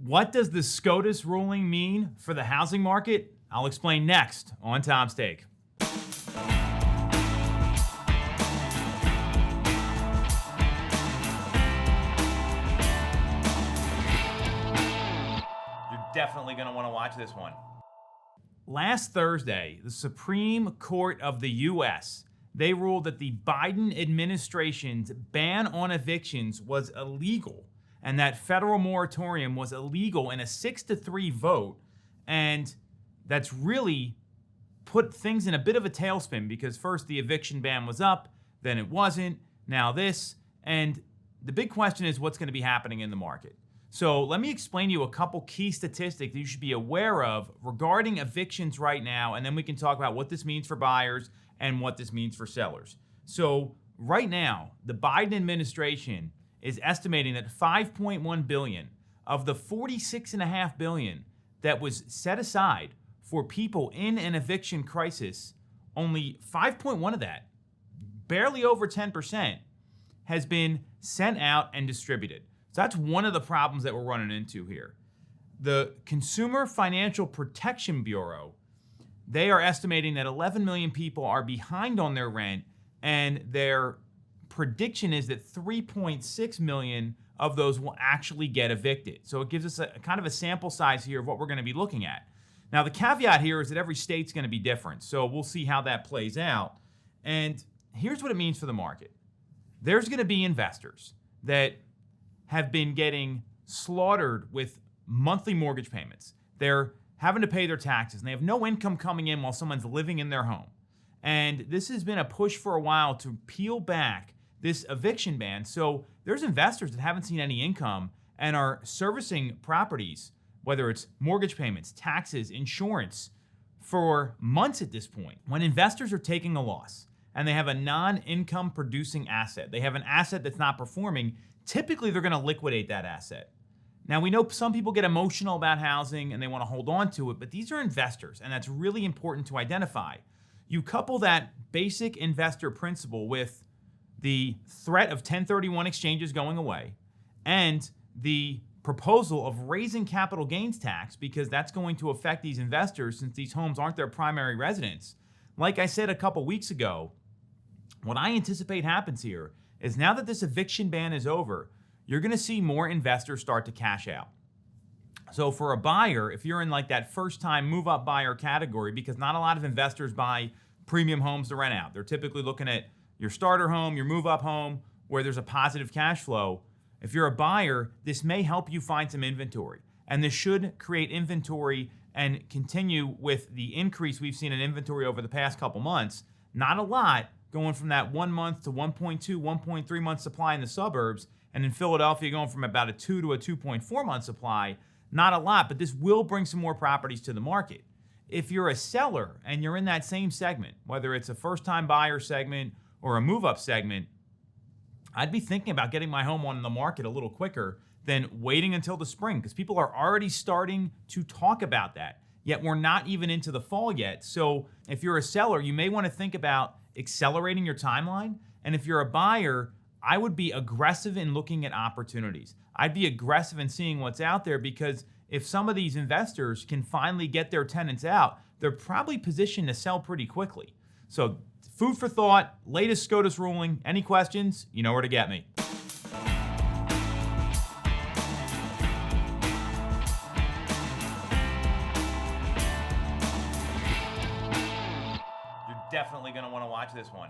What does the SCOTUS ruling mean for the housing market? I'll explain next on Tom's Take. You're definitely going to want to watch this one. Last Thursday, the Supreme Court of the U.S., they ruled that the Biden administration's ban on evictions was illegal, and that federal moratorium was illegal in a 6-3 vote. And that's really put things in a bit of a tailspin, because first the eviction ban was up, then it wasn't, now this. And the big question is what's going to be happening in the market. So let me explain to you a couple key statistics that you should be aware of regarding evictions right now, and then we can talk about what this means for buyers and what this means for sellers. So right now, the Biden administration is estimating that $5.1 billion of the $46.5 billion that was set aside for people in an eviction crisis, only 5.1 of that, barely over 10%, has been sent out and distributed. So that's one of the problems that we're running into here. The Consumer Financial Protection Bureau, they are estimating that 11 million people are behind on their rent, and their prediction is that 3.6 million of those will actually get evicted. So it gives us a kind of a sample size here of what we're going to be looking at. Now, the caveat here is that every state's going to be different, so we'll see how that plays out. And here's what it means for the market. There's going to be investors that have been getting slaughtered with monthly mortgage payments. They're having to pay their taxes, and they have no income coming in while someone's living in their home. And this has been a push for a while to peel back this eviction ban. So there's investors that haven't seen any income and are servicing properties, whether it's mortgage payments, taxes, insurance, for months at this point. When investors are taking a loss and they have a non-income producing asset, they have an asset that's not performing, typically they're going to liquidate that asset. Now, we know some people get emotional about housing and they want to hold on to it, but these are investors, and that's really important to identify. You couple that basic investor principle with the threat of 1031 exchanges going away and the proposal of raising capital gains tax, because that's going to affect these investors since these homes aren't their primary residence. Like I said a couple weeks ago, what I anticipate happens here is now that this eviction ban is over, you're going to see more investors start to cash out. So for a buyer, if you're in like that first-time move-up buyer category, because not a lot of investors buy premium homes to rent out. They're typically looking at your starter home, your move-up home, where there's a positive cash flow. If you're a buyer, this may help you find some inventory. And this should create inventory and continue with the increase we've seen in inventory over the past couple months. Not a lot, going from that 1 month to 1.2, 1.3 month supply in the suburbs, and in Philadelphia going from about a 2 to a 2.4 month supply. Not a lot, but this will bring some more properties to the market. If you're a seller and you're in that same segment, whether it's a first-time buyer segment or a move-up segment, I'd be thinking about getting my home on the market a little quicker than waiting until the spring, because people are already starting to talk about that. Yet we're not even into the fall yet. So if you're a seller, you may want to think about accelerating your timeline. And if you're a buyer, I would be aggressive in looking at opportunities. I'd be aggressive in seeing what's out there, because if some of these investors can finally get their tenants out, they're probably positioned to sell pretty quickly. So food for thought, latest SCOTUS ruling. Any questions? You know where to get me. You're definitely going to want to watch this one.